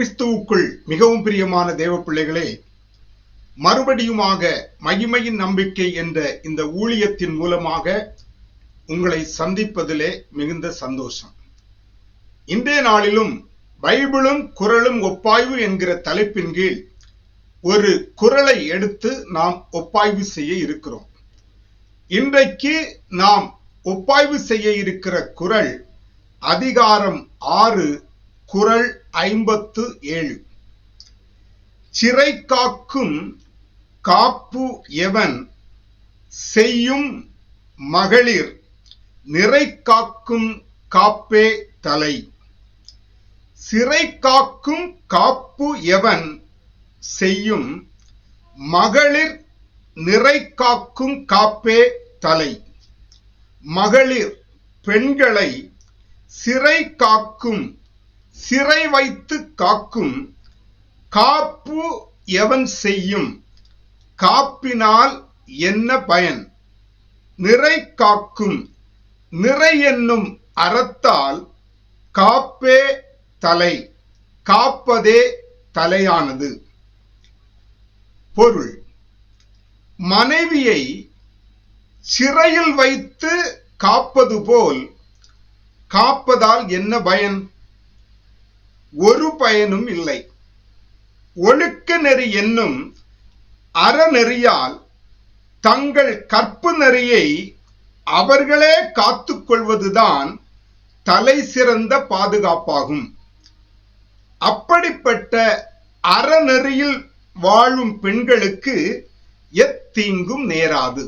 கிறிஸ்துவுக்குள் மிகவும் பிரியமான தேவ பிள்ளைகளே, மறுபடியுமாக மகிமையின் நம்பிக்கை என்ற இந்த ஊழியத்தின் மூலமாக உங்களை சந்திப்பதிலே மிகுந்த சந்தோஷம். இன்றைய நாளிலும் பைபிளும் குறளும் ஒப்பாய்வு என்கிற தலைப்பின் கீழ் ஒரு குறளை எடுத்து நாம் ஒப்பாய்வு செய்ய இருக்கிறோம். இன்றைக்கு நாம் ஒப்பாய்வு செய்ய இருக்கிற குறள் அதிகாரம் 6, குறள் 57. சிறை காக்கும் காப்பு எவன் செய்யும் மகளிர் நிறை காக்கும் காப்பே தலை. சிறை காக்கும் காப்பு எவன் செய்யும் மகளிர் நிறை காக்கும் காப்பே தலை. மகளிர் பெண்களை சிறை காக்கும், சிறை வைத்து காக்கும் காப்பு எவன் செய்யும் காப்பினால் என்ன பயன்? நிறை காக்கும், நிறை என்னும் அறத்தால் காப்பே தலை, காப்பதே தலையானது. பொருள்: மனைவியை சிறையில் வைத்து காப்பது போல் காப்பதால் என்ன பயன்? ஒரு பயனும் இல்லை. ஒழுக்க நெறி என்னும் அறநெறியால் தங்கள் கற்பு நெறியை அவர்களே காத்துக் கொள்வதுதான் தலை சிறந்த பாதுகாப்பாகும். அப்படிப்பட்ட அறநெறியில் வாழும் பெண்களுக்கு எத்தீங்கும் நேராது.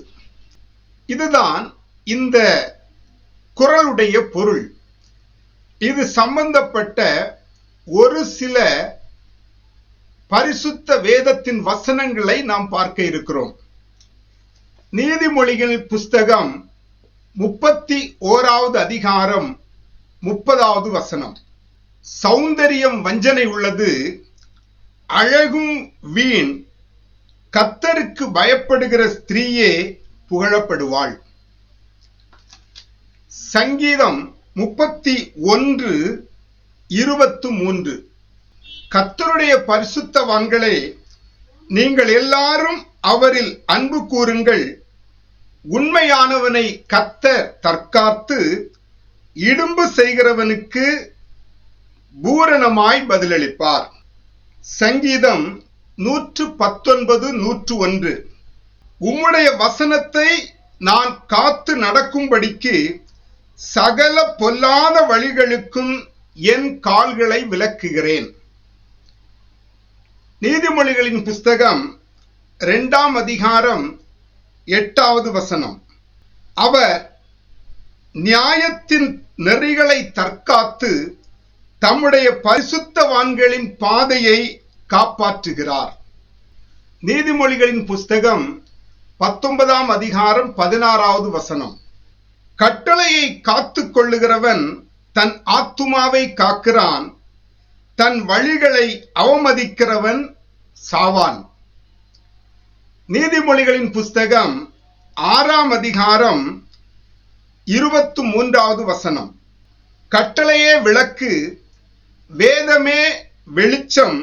இதுதான் இந்த குறளுடைய பொருள். இது சம்பந்தப்பட்ட ஒரு சில பரிசுத்த வேதத்தின் வசனங்களை நாம் பார்க்க இருக்கிறோம். நீதிமொழிகள் புஸ்தகம் 31வது அதிகாரம் 30வது வசனம். சௌந்தரியம் வஞ்சனை உள்ளது, அழகும் வீண், கர்த்தருக்கு பயப்படுகிற ஸ்திரீயே புகழப்படுவாள். சங்கீதம் 31:23. கர்த்தருடைய பரிசுத்தவான்களே, நீங்கள் எல்லாரும் அவரில் அன்பு கூறுங்கள். உண்மையானவனை கர்த்தர் தற்காத்து இடும்பு செய்கிறவனுக்கு பூரணமாய் பதிலளிப்பார். சங்கீதம் 119:101. உம்முடைய வசனத்தை நான் காத்து நடக்கும்படிக்கு சகல பொல்லாத வழிகளுக்கும் என் கால்களை விலக்குகிறேன். நீதிமொழிகளின் புஸ்தகம் 2ஆம் அதிகாரம் 8வது வசனம். அவர் நியாயத்தின் நெறிகளை தற்காத்து தம்முடைய பரிசுத்தவான்களின் பாதையை காப்பாற்றுகிறார். நீதிமொழிகளின் புஸ்தகம் 19ஆம் அதிகாரம் 16வது வசனம். கட்டளையை காத்துக் கொள்ளுகிறவன் தன் ஆத்துமாவை காக்கிறான், தன் வழிகளை அவமதிக்கிறவன் சாவான். நீதிமொழிகளின் புஸ்தகம் 6ஆம் அதிகாரம் 23வது வசனம். கட்டளையே விளக்கு, வேதமே வெளிச்சம்,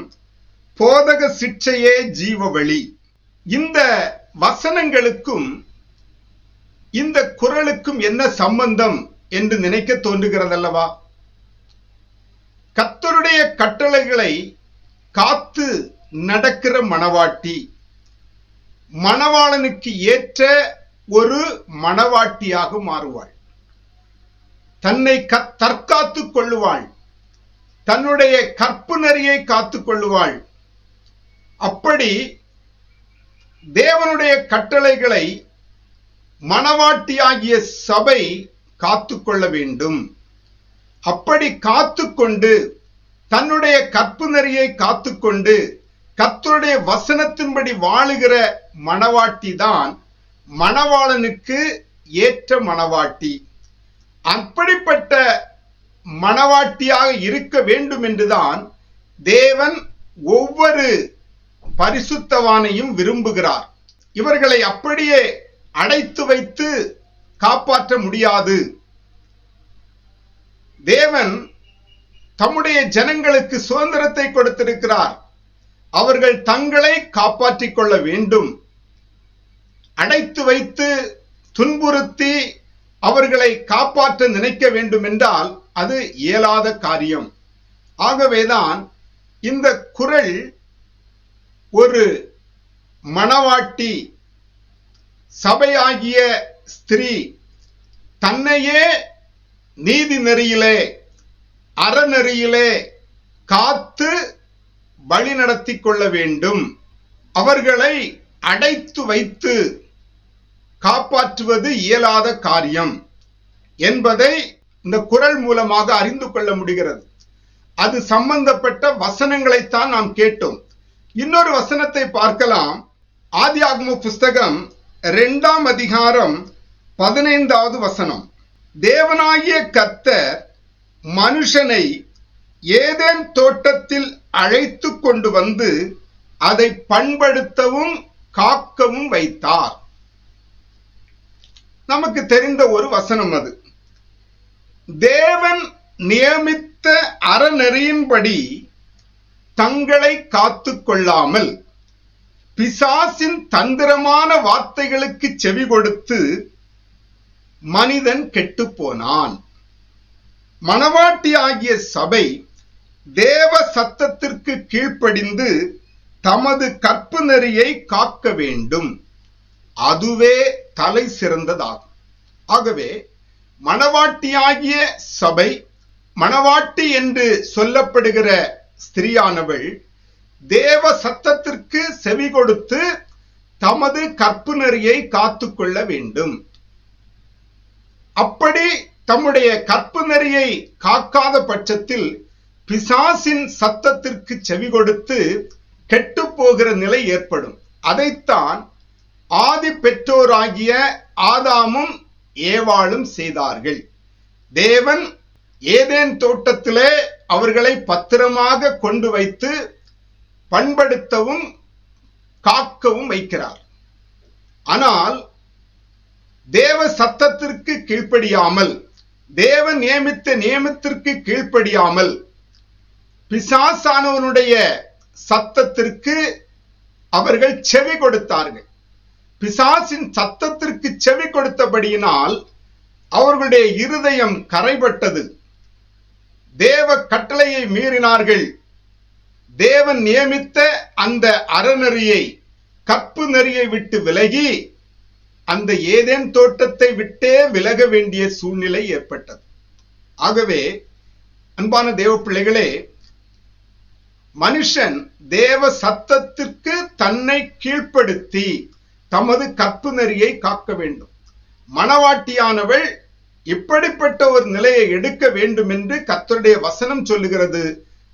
போதக சிட்சையே ஜீவ வழி. இந்த வசனங்களுக்கும் இந்த குறளுக்கும் என்ன சம்பந்தம் என்று நினைக்க தோன்றுகிறதல்லவா? கர்த்தருடைய கட்டளைகளை காத்து நடக்கிற மணவாட்டி மணவாளனுக்கு ஏற்ற ஒரு மணவாட்டியாக மாறுவாள். தன்னை தற்காத்துக் கொள்ளுவாள், தன்னுடைய கற்பு நெறியை காத்துக் கொள்ளுவாள். அப்படி தேவனுடைய கட்டளைகளை மணவாட்டியாகிய சபை காத்துக்கொள்ள வேண்டும். அப்படி காத்துக்கொண்டு தன்னுடைய கற்பு நெறியை காத்துக்கொண்டு கர்த்தருடைய வசனத்தின்படி வாழுகிற மணவாட்டி தான் மணவாளனுக்கு ஏற்ற மணவாட்டி. அப்படிப்பட்ட மணவாட்டியாக இருக்க வேண்டும் என்றுதான் தேவன் ஒவ்வொரு பரிசுத்தவானையும் விரும்புகிறார். இவர்களை அப்படியே அடைத்து வைத்து காப்பாற்ற முடியாது. தேவன் தம்முடைய ஜனங்களுக்கு சுதந்திரத்தை கொடுத்திருக்கிறார். அவர்கள் தங்களை காப்பாற்றிக் கொள்ள வேண்டும். அடைத்து வைத்து துன்புறுத்தி அவர்களை காப்பாற்ற நினைக்க வேண்டும் என்றால் அது இயலாத காரியம். ஆகவேதான் இந்த குறள் ஒரு மணவாட்டி, சபையாகிய ஸ்திரீ தன்னையே நீதி நெறியிலே, அறநெறியிலே காத்து வழி நடத்தி கொள்ள வேண்டும். அவர்களை அடைத்து வைத்து காப்பாற்றுவது இயலாத காரியம் என்பதை இந்த குறள் மூலமாக அறிந்து கொள்ள முடிகிறது. அது சம்பந்தப்பட்ட வசனங்களைத்தான் நாம் கேட்டோம். இன்னொரு வசனத்தை பார்க்கலாம். ஆதியாகம புஸ்தகம் 2ஆம் அதிகாரம் 15வது வசனம். தேவனாகிய கர்த்தர் மனுஷனை ஏதேன் தோட்டத்தில் அழைத்து கொண்டு வந்து அதை பண்படுத்தவும் காக்கவும் வைத்தார். நமக்கு தெரிந்த ஒரு வசனம் அது. தேவன் நியமித்த அறநெறியின்படி தங்களை காத்து கொள்ளாமல் பிசாசின் தந்திரமான வார்த்தைகளுக்கு செவி கொடுத்து மனிதன் கெட்டு போனான். மணவாட்டி ஆகிய சபை தேவ சத்தத்திற்கு கீழ்ப்படிந்து தமது கற்பு நெறியை காக்க வேண்டும். அதுவே தலை சிறந்ததாகும். ஆகவே மணவாட்டியாகிய சபை, மணவாட்டி என்று சொல்லப்படுகிற ஸ்திரீயானவள் தேவ சத்தத்திற்கு செவி கொடுத்து தமது கற்பு நெறியை காத்துக்கொள்ள வேண்டும். அப்படி தம்முடைய கற்பு நெறியை காக்காத பட்சத்தில் பிசாசின் சத்தத்திற்கு செவி கொடுத்து கெட்டு போகிற நிலை ஏற்படும். அதைத்தான் ஆதி பெற்றோராகிய ஆதாமும் ஏவாளும் செய்தார்கள். தேவன் ஏதேன் தோட்டத்திலே அவர்களை பத்திரமாக கொண்டு வைத்து பண்படுத்தவும் காக்கவும் வைக்கிறார். ஆனால் தேவ சத்தத்திற்கு கீழ்ப்படியாமல், தேவன் நியமித்த நியமத்திற்கு கீழ்ப்படியாமல் பிசாசானவனுடைய சத்தத்திற்கு அவர்கள் செவி கொடுத்தார்கள். பிசாசின் சத்தத்திற்கு செவி கொடுத்தபடியினால் அவர்களுடைய இருதயம் கரைபட்டது. தேவ கட்டளையை மீறினார்கள். தேவன் நியமித்த அந்த அறநெறியை, கற்பு நெறியை விட்டு விலகி அந்த ஏதேன் தோட்டத்தை விட்டே விலக வேண்டிய சூழ்நிலை ஏற்பட்டது. ஆகவே அன்பான தேவ பிள்ளைகளே, மனுஷன் தேவ சத்தத்திற்கு தன்னை கீழ்ப்படுத்தி தமது கற்பு நெறியை காக்க வேண்டும். மணவாட்டியானவள் இப்படிப்பட்ட ஒரு நிலையை எடுக்க வேண்டும் என்று கர்த்தருடைய வசனம் சொல்லுகிறது.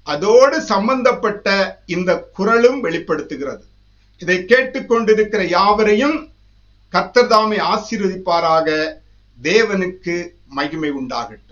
அதோடு சம்பந்தப்பட்ட இந்த குறளும் வெளிப்படுத்துகிறது. இதை கேட்டுக்கொண்டிருக்கிற யாவரையும் கர்த்தர் தாமே ஆசீர்வதிப்பாராக. தேவனுக்கு மகிமை உண்டாகட்டும்.